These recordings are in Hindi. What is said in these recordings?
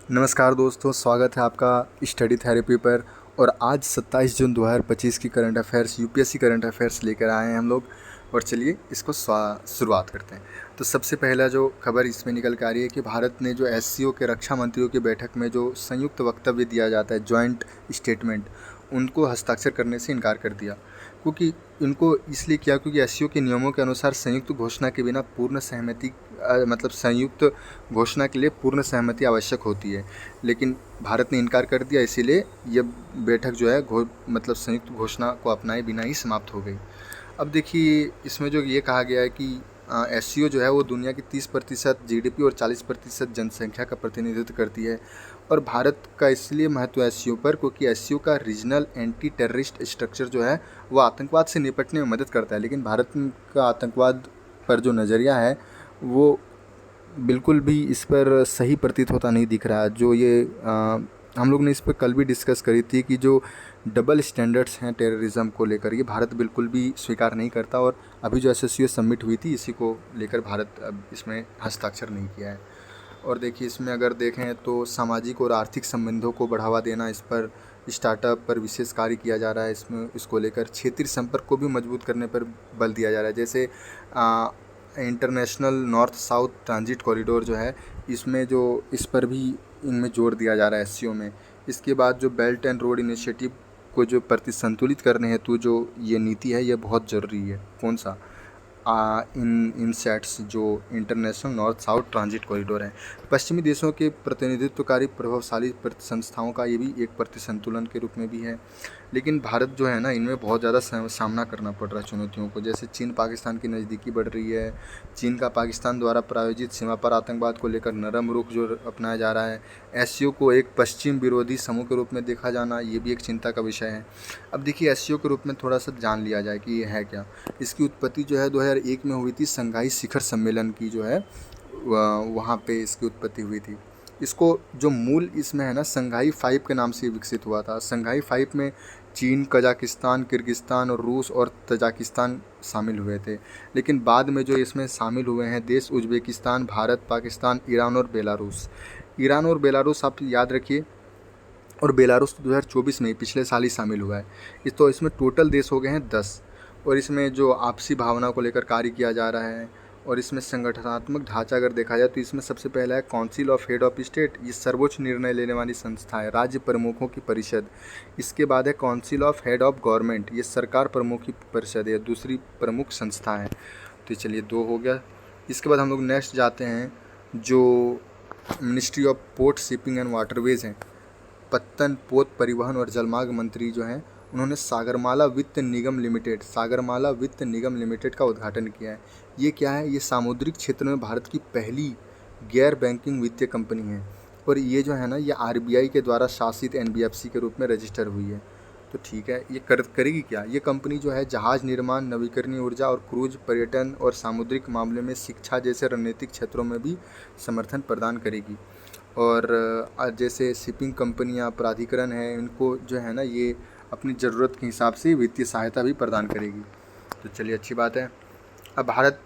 नमस्कार दोस्तों, स्वागत है आपका स्टडी थेरेपी पर। और आज 27 जून 2025 की current affairs UPSC current affairs लेकर आए हैं हम लोग। और चलिए इसको शुरुआत करते हैं। तो सबसे पहला जो खबर इसमें निकल के आ रही है कि भारत ने जो एससीओ के रक्षा मंत्रियों की बैठक में जो संयुक्त वक्तव्य दिया जाता है, जॉइंट स्टेटमेंट, उनको हस्ताक्षर करने से इनकार कर दिया। क्योंकि इनको इसलिए किया क्योंकि एससीओ के नियमों के अनुसार संयुक्त घोषणा के बिना पूर्ण सहमति मतलब संयुक्त घोषणा के लिए पूर्ण सहमति आवश्यक होती है। लेकिन भारत ने इनकार कर दिया, इसीलिए ये बैठक जो है मतलब संयुक्त घोषणा को अपनाए बिना ही समाप्त हो गई। अब देखिए इसमें जो ये कहा गया है कि एससीओ जो है वो दुनिया की 30% जीडीपी और 40% जनसंख्या का प्रतिनिधित्व करती है। और भारत का इसलिए महत्व है एससीओ पर क्योंकि एससीओ का रीजनल एंटी टेररिस्ट स्ट्रक्चर जो है वो आतंकवाद से निपटने में मदद करता है। लेकिन भारत का आतंकवाद पर जो नज़रिया है वो बिल्कुल भी इस पर सही प्रतीत होता नहीं दिख रहा है। जो ये हम लोग ने इस पर कल भी डिस्कस करी थी कि जो डबल स्टैंडर्ड्स हैं टेररिज्म को लेकर, ये भारत बिल्कुल भी स्वीकार नहीं करता। और अभी जो एससीओ समिट हुई थी इसी को लेकर भारत अब इसमें हस्ताक्षर नहीं किया है। और देखिए इसमें अगर देखें तो सामाजिक और आर्थिक संबंधों को बढ़ावा देना, इस पर स्टार्टअप पर विशेष कार्य किया जा रहा है। इसमें इसको लेकर क्षेत्रीय संपर्क को भी मजबूत करने पर बल दिया जा रहा है। जैसे international north south transit corridor जो है, इसमें जो इस पर भी इनमें जोर दिया जा रहा है एससीओ में। इसके बाद जो बेल्ट एंड रोड इनिशिएटिव को जो संतुलित करने हेतु जो ये नीति है ये बहुत ज़रूरी है। कौन सा? इन इनसेट्स जो international north south transit corridor है, पश्चिमी देशों के प्रतिनिधित्वकारी प्रभावशाली संस्थाओं का ये भी एक प्रतिसंतुलन के रूप में भी है। लेकिन भारत जो है ना, इनमें बहुत ज़्यादा सामना करना पड़ रहा है चुनौतियों को। जैसे चीन पाकिस्तान की नज़दीकी बढ़ रही है, चीन का पाकिस्तान द्वारा प्रायोजित सीमा पर आतंकवाद को लेकर नरम रुख जो अपनाया जा रहा है, एससीओ को एक पश्चिम विरोधी समूह के रूप में देखा जाना, ये भी एक चिंता का विषय है। अब देखिए एससीओ के रूप में थोड़ा सा जान लिया जाए कि ये है क्या। इसकी उत्पत्ति जो है 2001 में हुई थी, संघाई शिखर सम्मेलन की जो है वहाँ पे इसकी उत्पत्ति हुई थी। इसको जो मूल इसमें है ना, संघाई 5 के नाम से विकसित हुआ था। संघाई 5 में चीन, कजाकिस्तान, किर्गिस्तान और रूस और तजाकिस्तान शामिल हुए थे। लेकिन बाद में जो इसमें शामिल हुए हैं देश उज़्बेकिस्तान, भारत, पाकिस्तान, ईरान और बेलारूस। ईरान और बेलारूस आप याद रखिए, और बेलारूस 2024 में पिछले साल ही शामिल हुआ है। तो इसमें टोटल देश हो गए हैं 10। और इसमें जो आपसी भावना को लेकर कार्य किया जा रहा है। और इसमें संगठनात्मक ढांचा अगर देखा जाए तो इसमें सबसे पहला है council of head of state, ये सर्वोच्च निर्णय लेने वाली संस्था है, राज्य प्रमुखों की परिषद। इसके बाद है council of head of government, ये सरकार प्रमुख की परिषद है, दूसरी प्रमुख संस्था है। तो चलिए 2 हो गया। इसके बाद हम लोग नेक्स्ट जाते हैं, जो ministry of port, shipping and waterways हैं। पत्तन, पोत, परिवहन और जलमार्ग मंत्री जो हैं, उन्होंने सागरमाला वित्त निगम लिमिटेड का उद्घाटन किया है। ये क्या है? ये सामुद्रिक क्षेत्र में भारत की पहली गैर बैंकिंग वित्तीय कंपनी है। और ये जो है ना, ये आरबीआई के द्वारा शासित एनबीएफसी के रूप में रजिस्टर हुई है। तो ठीक है, ये करेगी क्या? ये कंपनी जो है जहाज़ निर्माण, नवीकरणीय ऊर्जा और क्रूज, पर्यटन और सामुद्रिक मामले में शिक्षा जैसे रणनीतिक क्षेत्रों में भी समर्थन प्रदान करेगी। और जैसे शिपिंग कंपनियां, प्राधिकरण हैं, इनको जो है ना, ये अपनी ज़रूरत के हिसाब से वित्तीय सहायता भी प्रदान करेगी। तो चलिए अच्छी बात है। अब भारत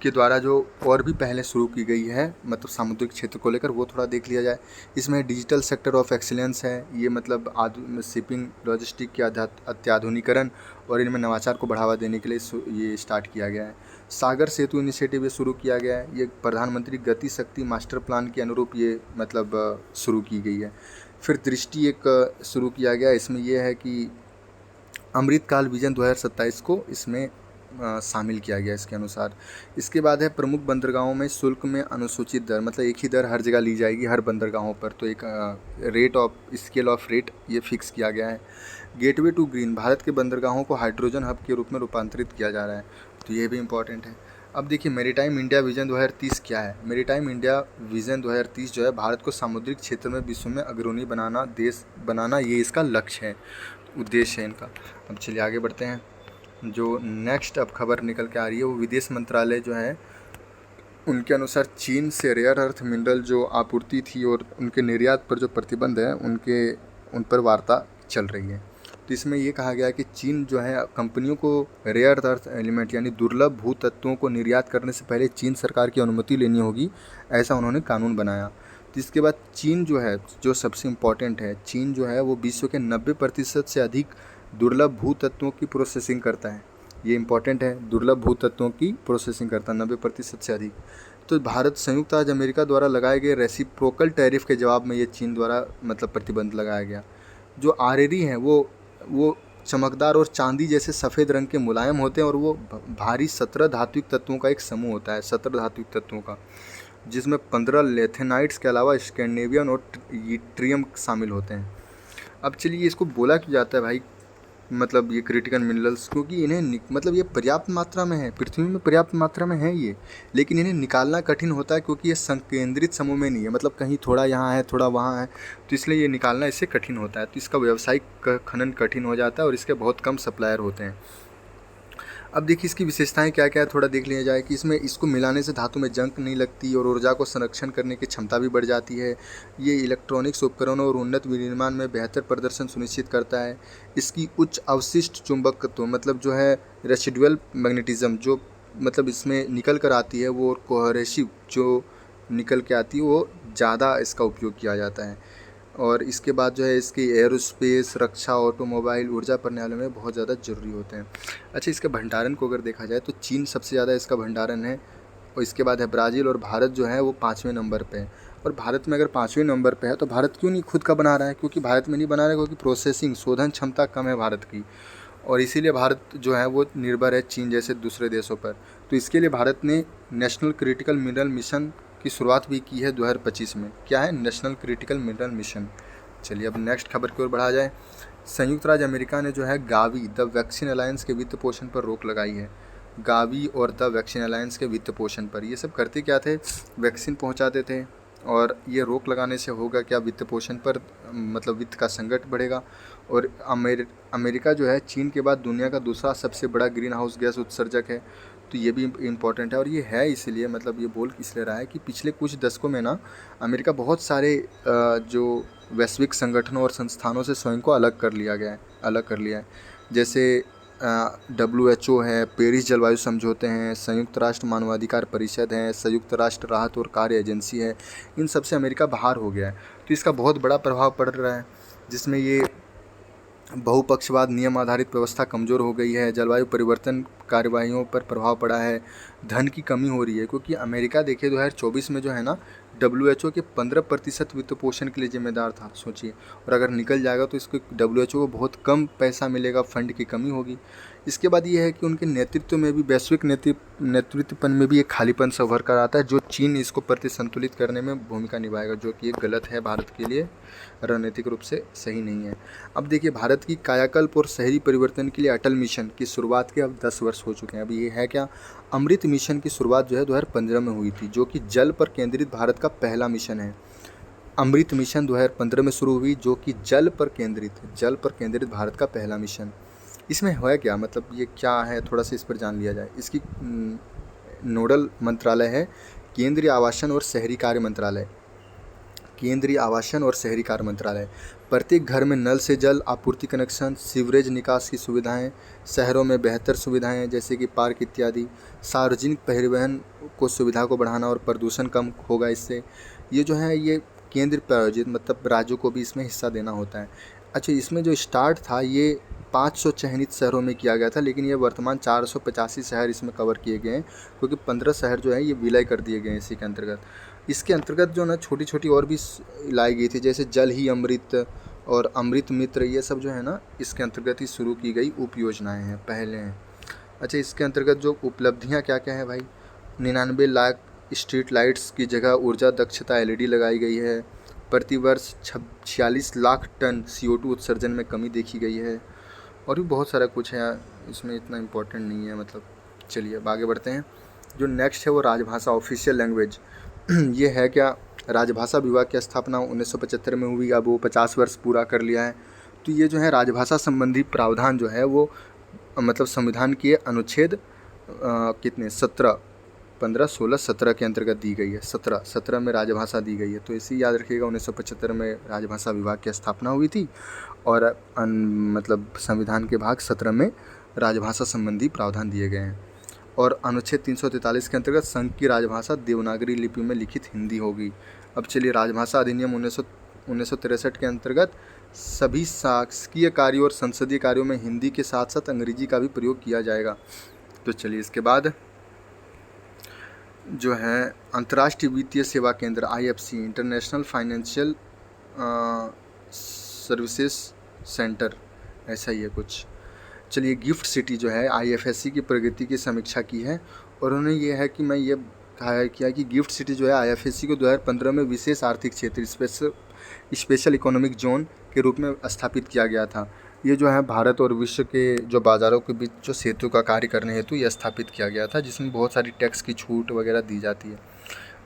के द्वारा जो और भी पहले शुरू की गई है मतलब सामुद्रिक क्षेत्र को लेकर, वो थोड़ा देख लिया जाए। इसमें डिजिटल सेक्टर ऑफ एक्सीलेंस है, ये मतलब शिपिंग लॉजिस्टिक के अत्याधुनिकरण और इनमें नवाचार को बढ़ावा देने के लिए ये स्टार्ट किया गया है। सागर सेतु इनिशिएटिव ये शुरू किया गया है, ये प्रधानमंत्री गति शक्ति मास्टर प्लान के अनुरूप ये मतलब शुरू की गई है। फिर दृष्टि एक शुरू किया गया, इसमें यह है कि अमृतकाल विजन 2027 को इसमें शामिल किया गया इसके अनुसार। इसके बाद है प्रमुख बंदरगाहों में शुल्क में अनुसूचित दर, मतलब एक ही दर हर जगह ली जाएगी हर बंदरगाहों पर। तो एक rate of scale of rate ये फिक्स किया गया है। गेटवे टू ग्रीन, भारत के बंदरगाहों को हाइड्रोजन हब के रूप में रूपांतरित किया जा रहा है। तो ये भी इम्पॉर्टेंट है। अब देखिए मेरीटाइम इंडिया विजन 2030 क्या है। मेरीटाइम इंडिया विजन 2030 जो है भारत को सामुद्रिक क्षेत्र में विश्व में अग्रणी देश बनाना, ये इसका लक्ष्य है, उद्देश्य है इनका। अब चलिए आगे बढ़ते हैं। जो नेक्स्ट अब खबर निकल के आ रही है वो विदेश मंत्रालय जो है उनके अनुसार चीन से रेयर अर्थ मिनरल जो आपूर्ति थी और उनके निर्यात पर जो प्रतिबंध है उन पर वार्ता चल रही है। तो इसमें ये कहा गया कि चीन जो है कंपनियों को रेयर अर्थ एलिमेंट यानी दुर्लभ भू तत्वों को निर्यात करने से पहले चीन सरकार की अनुमति लेनी होगी, ऐसा उन्होंने कानून बनाया। तो इसके बाद चीन जो है, जो सबसे इम्पॉर्टेंट है, चीन जो है वो विश्व के 90% से अधिक दुर्लभ भूतत्वों की प्रोसेसिंग करता है। ये इम्पॉर्टेंट है, दुर्लभ भूतत्वों की प्रोसेसिंग करता है 90% से अधिक। तो भारत संयुक्त राज्य अमेरिका द्वारा लगाए गए रेसिप्रोकल टैरिफ के जवाब में ये चीन द्वारा मतलब प्रतिबंध लगाया गया। जो आरएरी हैं वो चमकदार और चांदी जैसे सफ़ेद रंग के मुलायम होते हैं और वो भारी 17 धात्विक तत्वों का एक समूह होता है, 17 धात्विक तत्वों का, जिसमें 15 लेथेनाइट्स के अलावा स्कैंडिनेवियन और ट्रियम शामिल होते हैं। अब चलिए इसको बोला क्यों जाता है भाई, मतलब ये क्रिटिकल मिनरल्स, क्योंकि इन्हें मतलब ये पर्याप्त मात्रा में है, पृथ्वी में पर्याप्त मात्रा में है ये, लेकिन इन्हें निकालना कठिन होता है क्योंकि ये संकेंद्रित समूह में नहीं है, मतलब कहीं थोड़ा यहाँ है थोड़ा वहाँ है, तो इसलिए ये निकालना इससे कठिन होता है। तो इसका व्यावसायिक खनन कठिन हो जाता है और इसके बहुत कम सप्लायर होते हैं। अब देखिए इसकी विशेषताएं क्या क्या है, थोड़ा देख लिया जाए कि इसमें इसको मिलाने से धातु में जंग नहीं लगती और ऊर्जा को संरक्षण करने की क्षमता भी बढ़ जाती है। ये इलेक्ट्रॉनिक्स उपकरणों और उन्नत विनिर्माण में बेहतर प्रदर्शन सुनिश्चित करता है। इसकी उच्च अवशिष्ट चुंबकत्व, मतलब जो है रेसिडुअल मैग्नेटिज्म, जो मतलब इसमें निकल कर आती है वो, और कोहेसिव जो निकल के आती है वो ज़्यादा इसका उपयोग किया जाता है। और इसके बाद जो है इसकी एरोस्पेस, रक्षा, ऑटोमोबाइल, ऊर्जा प्रणाली में बहुत ज़्यादा ज़रूरी होते हैं। अच्छा, इसके भंडारण को अगर देखा जाए तो चीन सबसे ज़्यादा इसका भंडारण है, और इसके बाद है ब्राज़ील, और भारत जो है वो 5वें नंबर पे है। और भारत में अगर 5वें नंबर पे है तो भारत क्यों नहीं खुद का बना रहा है, क्योंकि भारत में नहीं बना रहा है क्योंकि प्रोसेसिंग शोधन क्षमता कम है भारत की, और इसीलिए भारत जो है वो निर्भर है चीन जैसे दूसरे देशों पर। तो इसके लिए भारत ने नेशनल क्रिटिकल मिनरल मिशन की शुरुआत भी की है 2025 में। क्या है? National critical mineral mission. चलिए अब नेक्स्ट खबर की ओर बढ़ा जाए। संयुक्त राज्य अमेरिका ने जो है गावी द वैक्सीन अलायंस के वित्त पोषण पर रोक लगाई है। गावी और द वैक्सीन अलायंस के वित्त पोषण पर, ये सब करते क्या थे? वैक्सीन पहुंचाते थे, और ये रोक लगाने से होगा क्या? वित्त पोषण पर मतलब वित्त का संकट बढ़ेगा। और अमेरिका जो है चीन के बाद दुनिया का दूसरा सबसे बड़ा ग्रीन हाउस गैस उत्सर्जक है, तो ये भी इम्पॉर्टेंट है। और ये है इसलिए, मतलब ये बोल इसलिए रहा है कि पिछले कुछ दशकों में ना अमेरिका बहुत सारे जो वैश्विक संगठनों और संस्थानों से स्वयं को अलग कर लिया है। जैसे WHO है, पेरिस जलवायु समझौते हैं, संयुक्त राष्ट्र मानवाधिकार परिषद है, संयुक्त राष्ट्र राहत और कार्य एजेंसी है, इन सब से अमेरिका बाहर हो गया है। तो इसका बहुत बड़ा प्रभाव पड़ रहा है, जिसमें ये बहुपक्षवाद, नियम आधारित व्यवस्था कमज़ोर हो गई है, जलवायु परिवर्तन कार्यवाहियों पर प्रभाव पड़ा है, धन की कमी हो रही है, क्योंकि अमेरिका देखिए 2024 में जो है ना WHO के 15% वित्त पोषण के लिए जिम्मेदार था, सोचिए। और अगर निकल जाएगा तो इसको WHO को बहुत कम पैसा मिलेगा, फंड की कमी होगी। इसके बाद ये है कि उनके नेतृत्व में भी, वैश्विक नेतृत्वपन में भी एक खालीपन सा उभर कर आता है, जो चीन इसको प्रतिसंतुलित करने में भूमिका निभाएगा, जो कि एक गलत है, भारत के लिए रणनीतिक रूप से सही नहीं है। अब देखिए भारत की कायाकल्प और शहरी परिवर्तन के लिए अटल मिशन की शुरुआत के अब 10 वर्ष हो चुके हैं। अभी ये है क्या? अमृत मिशन की शुरुआत जो है 2015 में हुई थी, जो कि जल पर केंद्रित भारत का पहला मिशन है। अमृत मिशन 2015 में शुरू हुई, जो कि जल पर केंद्रित भारत का पहला मिशन। इसमें है क्या, मतलब ये क्या है, थोड़ा सा इस पर जान लिया जाए। इसकी नोडल मंत्रालय है केंद्रीय आवासन और शहरी कार्य मंत्रालय। प्रत्येक घर में नल से जल आपूर्ति कनेक्शन, सीवरेज निकास की सुविधाएं, शहरों में बेहतर सुविधाएं जैसे कि पार्क इत्यादि, सार्वजनिक परिवहन को सुविधा को बढ़ाना और प्रदूषण कम होगा इससे। ये जो है ये केंद्र प्रायोजित, मतलब राज्यों को भी इसमें हिस्सा देना होता है। अच्छा, इसमें जो स्टार्ट था ये 500 चयनित शहरों में किया गया था, लेकिन ये वर्तमान 485 शहर इसमें कवर किए गए हैं, क्योंकि 15 शहर जो है ये विलय कर दिए गए हैं इसी के अंतर्गत। इसके अंतर्गत जो ना छोटी छोटी और भी लाई गई थी, जैसे जल ही अमृत और अमृत मित्र, ये सब जो है ना इसके अंतर्गत ही शुरू की गई उप योजनाएँ हैं, पहले हैं। अच्छा, इसके अंतर्गत जो उपलब्धियाँ क्या क्या है भाई? 99 लाख स्ट्रीट लाइट्स की जगह ऊर्जा दक्षता LED लगाई गई है। प्रतिवर्ष 46 लाख टन CO2 उत्सर्जन में कमी देखी गई है। और भी बहुत सारा कुछ है, इसमें इतना इम्पोर्टेंट नहीं है, मतलब। चलिए अब आगे बढ़ते हैं। जो नेक्स्ट है वो राजभाषा, ऑफिशियल लैंग्वेज। ये है क्या? राजभाषा विभाग की स्थापना 1975 में हुई, अब वो 50 वर्ष पूरा कर लिया है। तो ये जो है राजभाषा संबंधी प्रावधान जो है वो मतलब संविधान के अनुच्छेद कितने 17, 15, 16, 17 के अंतर्गत दी गई है। 17 में राजभाषा दी गई है। तो इसी याद रखिएगा, 1975 में राजभाषा विभाग की स्थापना हुई थी, और मतलब संविधान के भाग 17 में राजभाषा संबंधी प्रावधान दिए गए हैं। और अनुच्छेद 343 के अंतर्गत संघ की राजभाषा देवनागरी लिपि में लिखित हिंदी होगी। अब चलिए, राजभाषा अधिनियम 1963 के अंतर्गत सभी शासकीय कार्यों और संसदीय कार्यों में हिंदी के साथ साथ अंग्रेजी का भी प्रयोग किया जाएगा। तो चलिए, इसके बाद जो है अंतर्राष्ट्रीय वित्तीय सेवा केंद्र IFC, international financial services centre, ऐसा ही है कुछ। चलिए, गिफ्ट सिटी जो है IFSC की प्रगति की समीक्षा की है, और उन्होंने ये है कि मैं ये कहा किया कि गिफ्ट सिटी जो है IFSC को 2015 में विशेष आर्थिक क्षेत्र स्पेशल इकोनॉमिक जोन के रूप में स्थापित किया गया था। ये जो है भारत और विश्व के जो बाज़ारों के बीच जो सेतु का कार्य करने हेतु ये स्थापित किया गया था, जिसमें बहुत सारी टैक्स की छूट वगैरह दी जाती है।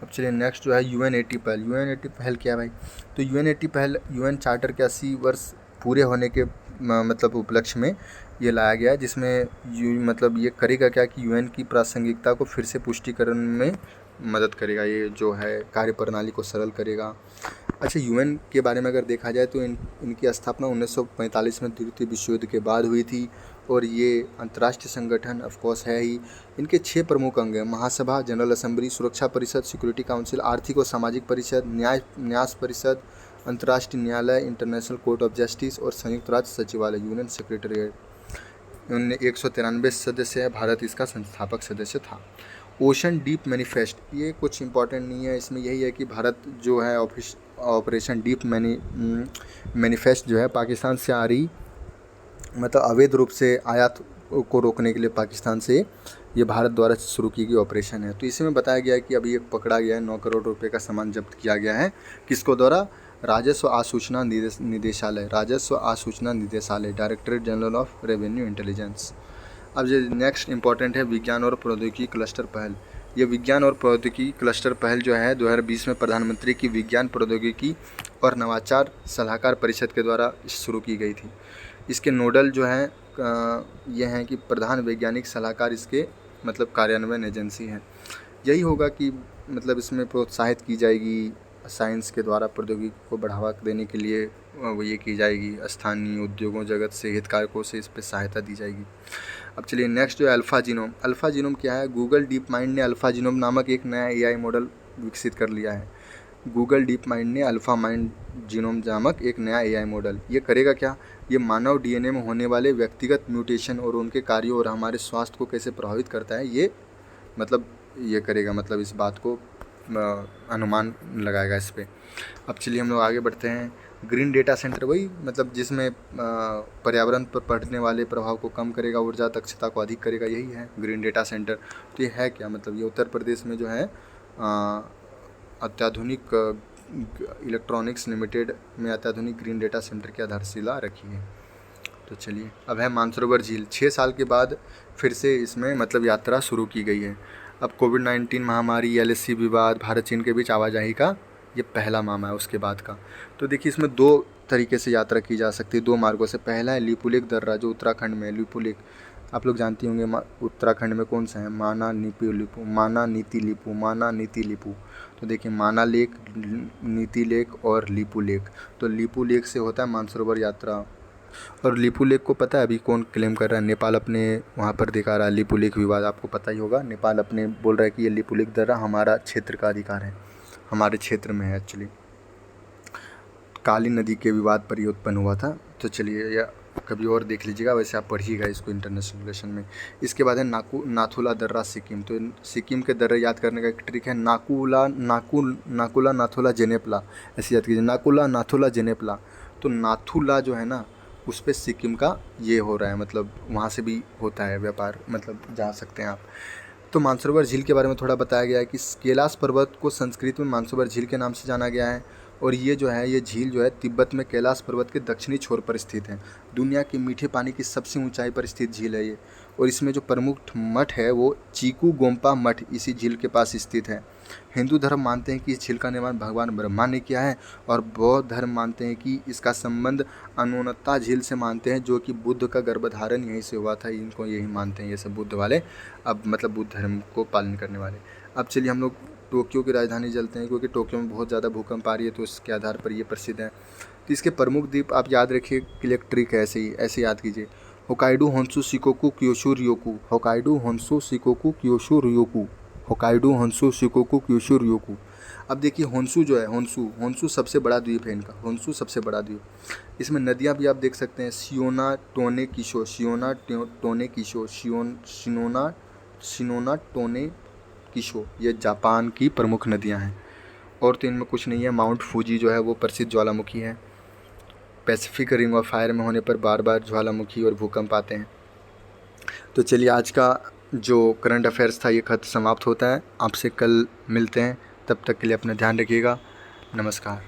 अब चलिए, नेक्स्ट जो है UN80 पहल। UN80 पहल क्या है भाई? तो UN80 पहल UN चार्टर के 80 वर्ष पूरे होने के मतलब उपलक्ष्य में ये लाया गया है, जिसमें मतलब ये करेगा क्या कि UN की प्रासंगिकता को फिर से पुष्टिकरण में मदद करेगा। ये जो है कार्यप्रणाली को सरल करेगा। अच्छा, UN के बारे में अगर देखा जाए तो इनकी स्थापना 1945 में द्वितीय विश्व युद्ध के बाद हुई थी, और ये अंतर्राष्ट्रीय संगठन ऑफकोर्स है ही। इनके 6 प्रमुख अंग हैं: महासभा, जनरल असेंबली, सुरक्षा परिषद, सिक्योरिटी काउंसिल, आर्थिक और सामाजिक परिषद, न्यास परिषद, अंतर्राष्ट्रीय न्यायालय, इंटरनेशनल कोर्ट ऑफ जस्टिस और संयुक्त राष्ट्र सचिवालय, यूनियन सेक्रेटरीट। उनने 193 सदस्य है, भारत इसका संस्थापक सदस्य था। ओशन डीप मैनिफेस्ट, ये कुछ इंपॉर्टेंट नहीं है, इसमें यही है कि भारत जो है ऑपरेशन डीप मैनिफेस्ट जो है पाकिस्तान से आ रही मतलब अवैध रूप से आयात को रोकने के लिए पाकिस्तान से ये भारत द्वारा शुरू की गई ऑपरेशन है। तो इसी में बताया गया है कि अभी एक पकड़ा गया है, 9 करोड़ रुपए का सामान जब्त किया गया है। किसको द्वारा? राजस्व आसूचना निदेशालय, राजस्व आसूचना निदेशालय, directorate general of revenue intelligence. अब जो नेक्स्ट इंपॉर्टेंट है विज्ञान और प्रौद्योगिकी क्लस्टर पहल। ये विज्ञान और प्रौद्योगिकी क्लस्टर पहल जो है 2020 में प्रधानमंत्री की विज्ञान प्रौद्योगिकी और नवाचार सलाहकार परिषद के द्वारा शुरू की गई थी। इसके नोडल जो हैं ये हैं कि प्रधान वैज्ञानिक सलाहकार इसके मतलब कार्यान्वयन एजेंसी हैं। यही होगा कि मतलब इसमें प्रोत्साहित की जाएगी साइंस के द्वारा प्रौद्योगिकी को बढ़ावा देने के लिए वो ये की जाएगी, स्थानीय उद्योगों जगत से हितधारकों से इस पर सहायता दी जाएगी। अब चलिए, नेक्स्ट जो है अल्फ़ा जीनोम। अल्फ़ा जीनोम क्या है? गूगल डीप माइंड ने अल्फ़ा जीनोम नामक एक नया AI मॉडल विकसित कर लिया है। गूगल डीप माइंड ने अल्फ़ा माइंड जीनोम नामक एक नया AI मॉडल, ये करेगा क्या? ये मानव DNA में होने वाले व्यक्तिगत म्यूटेशन और उनके कार्यों और हमारे स्वास्थ्य को कैसे प्रभावित करता है, ये मतलब ये करेगा, मतलब इस बात को अनुमान लगाएगा इस पर। अब चलिए, हम लोग आगे बढ़ते हैं। ग्रीन डेटा सेंटर, वही मतलब जिसमें पर्यावरण पर पड़ने वाले प्रभाव को कम करेगा, ऊर्जा दक्षता को अधिक करेगा, यही है ग्रीन डेटा सेंटर। तो ये है क्या? मतलब ये उत्तर प्रदेश में जो है अत्याधुनिक इलेक्ट्रॉनिक्स लिमिटेड में अत्याधुनिक ग्रीन डेटा सेंटर की आधारशिला रखी है। तो चलिए, अब है मानसरोवर झील। 6 साल के बाद फिर से इसमें मतलब यात्रा शुरू की गई है। अब कोविड-19 महामारी, LAC विवाद, भारत चीन के बीच आवाजाही का ये पहला मामला है उसके बाद का। तो देखिए, इसमें 2 तरीके से यात्रा की जा सकती है, 2 मार्गों से। पहला है लिपुलेख दर्रा, जो उत्तराखंड में है। लिपुलेख आप लोग जानती होंगे, उत्तराखंड में कौन सा है? माना नीति लिपू। तो देखिए, माना लेक, नीति लेक और लिपू लेक। तो लिपू लेक से होता है मानसरोवर यात्रा। और लिपू लेक को पता है अभी कौन क्लेम कर रहा है? नेपाल अपने वहाँ पर दिखा रहा है लिपू लेक विवाद, आपको पता ही होगा। नेपाल अपने बोल रहा है कि ये लिपू लेक दर्रा हमारा क्षेत्र का अधिकार है, हमारे क्षेत्र में है। एक्चुअली काली नदी के विवाद पर ये उत्पन्न हुआ था। तो चलिए, या कभी और देख लीजिएगा, वैसे आप पढ़िएगा इसको इंटरनेशनल रिलेशन में। इसके बाद है नाथुला दर्रा सिक्किम। तो सिक्किम के दर्रे याद करने का एक ट्रिक है, नाकुला नाथुला जेनेपला, ऐसे याद कीजिए, नाकुला नाथुला जेनेपला। तो नाथुला जो है ना, उस पर सिक्किम का ये हो रहा है, मतलब वहाँ से भी होता है व्यापार, मतलब जा सकते हैं आप। तो मानसरोवर झील के बारे में थोड़ा बताया गया है कि कैलाश पर्वत को संस्कृत में मानसरोवर झील के नाम से जाना गया है। और ये जो है, ये झील जो है तिब्बत में कैलाश पर्वत के दक्षिणी छोर पर स्थित है। दुनिया के मीठे पानी की सबसे ऊंचाई पर स्थित झील है ये। और इसमें जो प्रमुख मठ है वो चीकू गोम्पा मठ इसी झील के पास स्थित है। हिंदू धर्म मानते हैं कि इस झील का निर्माण भगवान ब्रह्मा ने किया है, और बौद्ध धर्म मानते हैं कि इसका संबंध अनोनता झील से मानते हैं, जो कि बुद्ध का गर्भधारण यहीं से हुआ था। इनको यही मानते हैं ये सब बुद्ध वाले, अब मतलब बुद्ध धर्म को पालन करने वाले। अब चलिए, हम लोग टोक्यो की राजधानी चलते हैं, क्योंकि टोक्यो में बहुत ज़्यादा भूकंप आ रही है, तो इसके आधार पर ये प्रसिद्ध है। तो इसके प्रमुख द्वीप आप याद रखिए, इलेक्ट्रिक है, ऐसे याद कीजिए। Hokkaido, Honshu, Shikoku, Kyushu, ryukyu। Hokkaido, Honshu, Shikoku, Kyushu, ryukyu। Hokkaido, Honshu, Shikoku, Kyushu, ryukyu। अब देखिए होन्शु जो है, होन्शु सबसे बड़ा द्वीप है इनका, होन्शु सबसे बड़ा द्वीप। इसमें नदियाँ भी आप देख सकते हैं, शिनोना टोने किशो, शिनोना टोने किशो, ये जापान की प्रमुख नदियाँ हैं। और तो इनमें कुछ नहीं है। माउंट फूजी जो है वो प्रसिद्ध ज्वालामुखी है। पैसिफिक रिंग ऑफ फायर में होने पर बार बार ज्वालामुखी और भूकंप आते हैं। तो चलिए आज का जो करंट अफेयर्स था ये खत समाप्त होता है। आपसे कल मिलते हैं, तब तक के लिए अपना ध्यान रखिएगा। नमस्कार।